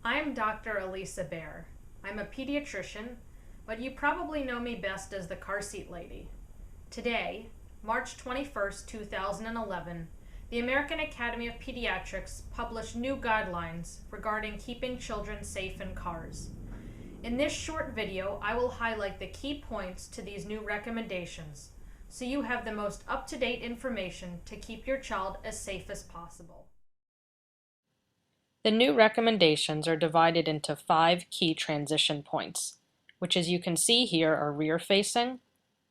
I'm Dr. Elisa Bear. I'm a pediatrician, but you probably know me best as the car seat lady. Today, March 21st, 2011, the American Academy of Pediatrics published new guidelines regarding keeping children safe in cars. In this short video, I will highlight the key points to these new recommendations so you have the most up-to-date information to keep your child as safe as possible. The new recommendations are divided into 5 key transition points, which as you can see here are rear-facing,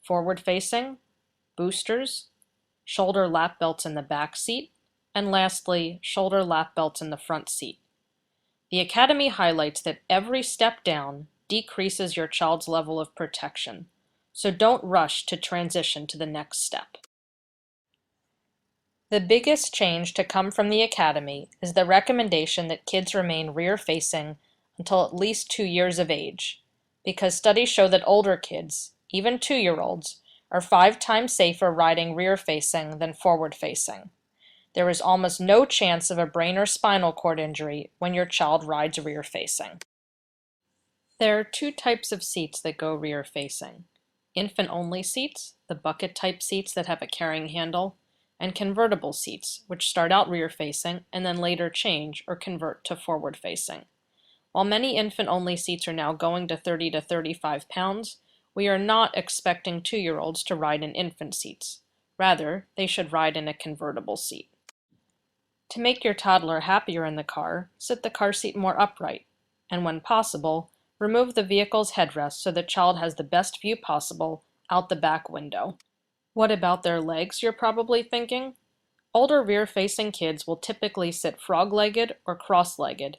forward-facing, boosters, shoulder lap belts in the back seat, and lastly, shoulder lap belts in the front seat. The Academy highlights that every step down decreases your child's level of protection, so don't rush to transition to the next step. The biggest change to come from the Academy is the recommendation that kids remain rear-facing until at least 2 years of age, because studies show that older kids, even 2-year-olds, are 5 times safer riding rear-facing than forward-facing. There is almost no chance of a brain or spinal cord injury when your child rides rear-facing. There are 2 types of seats that go rear-facing: infant-only seats, the bucket-type seats that have a carrying handle, and convertible seats, which start out rear-facing and then later change or convert to forward-facing. While many infant-only seats are now going to 30 to 35 pounds, we are not expecting 2-year-olds to ride in infant seats. Rather, they should ride in a convertible seat. To make your toddler happier in the car, sit the car seat more upright, and when possible, remove the vehicle's headrest so the child has the best view possible out the back window. What about their legs, you're probably thinking? Older rear-facing kids will typically sit frog-legged or cross-legged,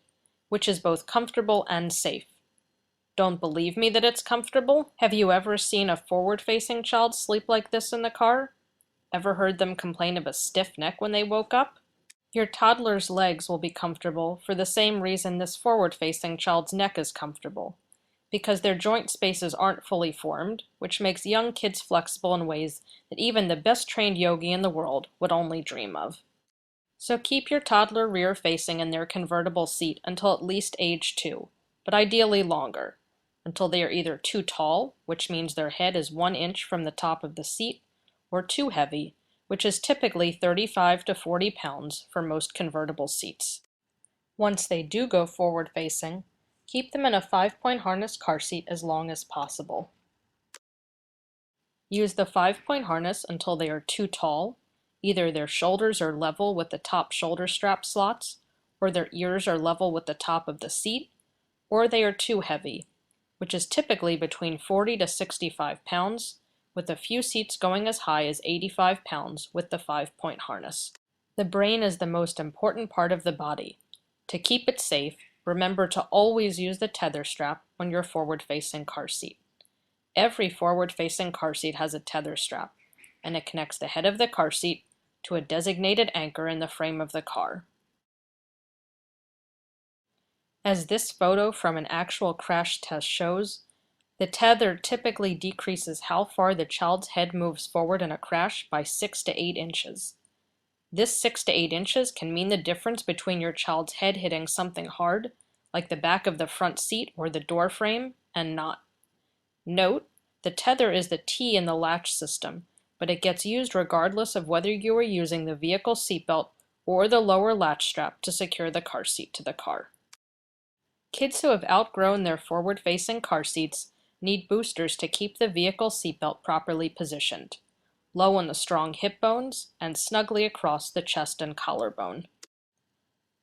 which is both comfortable and safe. Don't believe me that it's comfortable? Have you ever seen a forward-facing child sleep like this in the car? Ever heard them complain of a stiff neck when they woke up? Your toddler's legs will be comfortable for the same reason this forward-facing child's neck is comfortable, because their joint spaces aren't fully formed, which makes young kids flexible in ways that even the best trained yogi in the world would only dream of. So keep your toddler rear-facing in their convertible seat until at least age 2, but ideally longer, until they are either too tall, which means their head is 1 inch from the top of the seat, or too heavy, which is typically 35 to 40 pounds for most convertible seats. Once they do go forward-facing, keep them in a 5-point harness car seat as long as possible. Use the 5-point harness until they are too tall. Either their shoulders are level with the top shoulder strap slots, or their ears are level with the top of the seat, or they are too heavy, which is typically between 40 to 65 pounds, with a few seats going as high as 85 pounds with the 5-point harness. The brain is the most important part of the body. To keep it safe, remember to always use the tether strap on your forward-facing car seat. Every forward-facing car seat has a tether strap, and it connects the head of the car seat to a designated anchor in the frame of the car. As this photo from an actual crash test shows, the tether typically decreases how far the child's head moves forward in a crash by 6 to 8 inches. This 6 to 8 inches can mean the difference between your child's head hitting something hard, like the back of the front seat or the door frame, and not. Note, the tether is the T in the latch system, but it gets used regardless of whether you are using the vehicle seatbelt or the lower latch strap to secure the car seat to the car. Kids who have outgrown their forward-facing car seats need boosters to keep the vehicle seatbelt properly positioned, low on the strong hip bones and snugly across the chest and collarbone.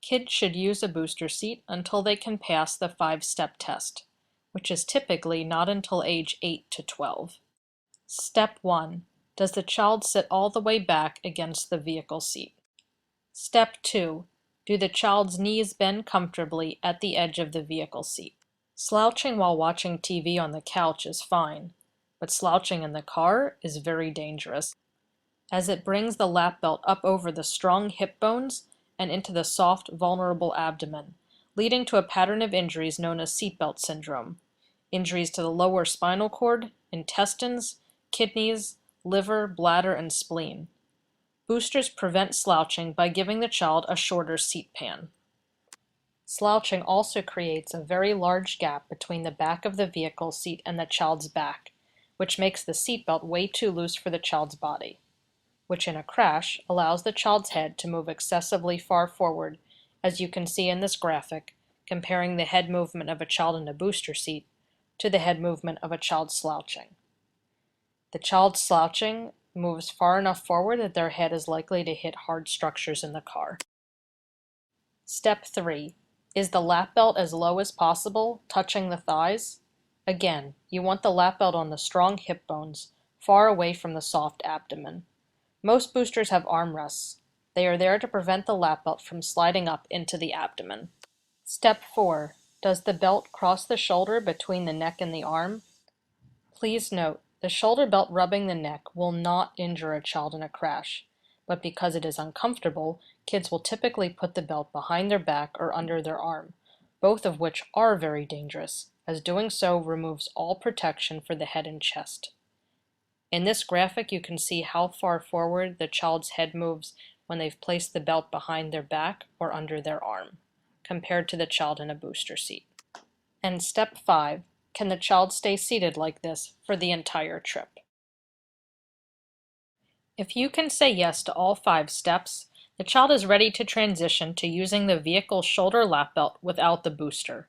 Kids should use a booster seat until they can pass the 5-step test, which is typically not until age 8 to 12. Step 1. Does the child sit all the way back against the vehicle seat? Step 2. Do the child's knees bend comfortably at the edge of the vehicle seat? Slouching while watching TV on the couch is fine, but slouching in the car is very dangerous, as it brings the lap belt up over the strong hip bones and into the soft, vulnerable abdomen, leading to a pattern of injuries known as seatbelt syndrome. Injuries to the lower spinal cord, intestines, kidneys, liver, bladder, and spleen. Boosters prevent slouching by giving the child a shorter seat pan. Slouching also creates a very large gap between the back of the vehicle seat and the child's back, which makes the seatbelt way too loose for the child's body, which in a crash allows the child's head to move excessively far forward, as you can see in this graphic, comparing the head movement of a child in a booster seat to the head movement of a child slouching. The child slouching moves far enough forward that their head is likely to hit hard structures in the car. Step 3. Is the lap belt as low as possible, touching the thighs? Again, you want the lap belt on the strong hip bones, far away from the soft abdomen. Most boosters have armrests. They are there to prevent the lap belt from sliding up into the abdomen. Step 4. Does the belt cross the shoulder between the neck and the arm? Please note, the shoulder belt rubbing the neck will not injure a child in a crash, but because it is uncomfortable, kids will typically put the belt behind their back or under their arm, both of which are very dangerous, as doing so removes all protection for the head and chest. In this graphic, you can see how far forward the child's head moves when they've placed the belt behind their back or under their arm, compared to the child in a booster seat. And step 5, can the child stay seated like this for the entire trip? If you can say yes to all 5 steps, the child is ready to transition to using the vehicle's shoulder lap belt without the booster.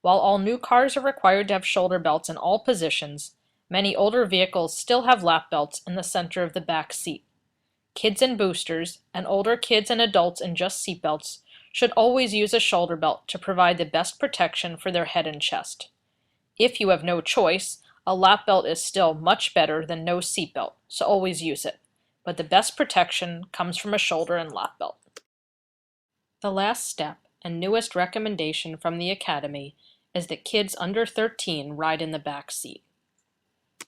While all new cars are required to have shoulder belts in all positions, many older vehicles still have lap belts in the center of the back seat. Kids in boosters, and older kids and adults in just seatbelts, should always use a shoulder belt to provide the best protection for their head and chest. If you have no choice, a lap belt is still much better than no seatbelt, so always use it. But the best protection comes from a shoulder and lap belt. The last step and newest recommendation from the Academy is that kids under 13 ride in the back seat.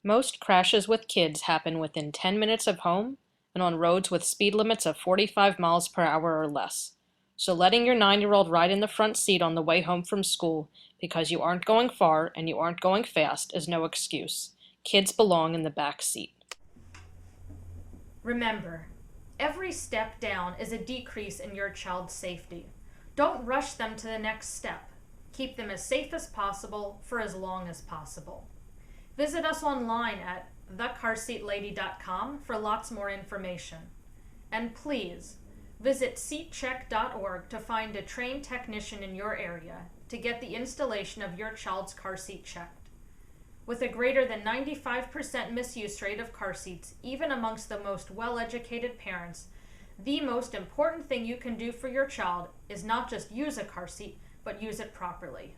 Most crashes with kids happen within 10 minutes of home and on roads with speed limits of 45 miles per hour or less. So letting your 9-year-old ride in the front seat on the way home from school because you aren't going far and you aren't going fast is no excuse. Kids belong in the back seat. Remember, every step down is a decrease in your child's safety. Don't rush them to the next step. Keep them as safe as possible for as long as possible. Visit us online at thecarseatlady.com for lots more information. And please, visit seatcheck.org to find a trained technician in your area to get the installation of your child's car seat checked. With a greater than 95% misuse rate of car seats, even amongst the most well-educated parents, the most important thing you can do for your child is not just use a car seat, but use it properly.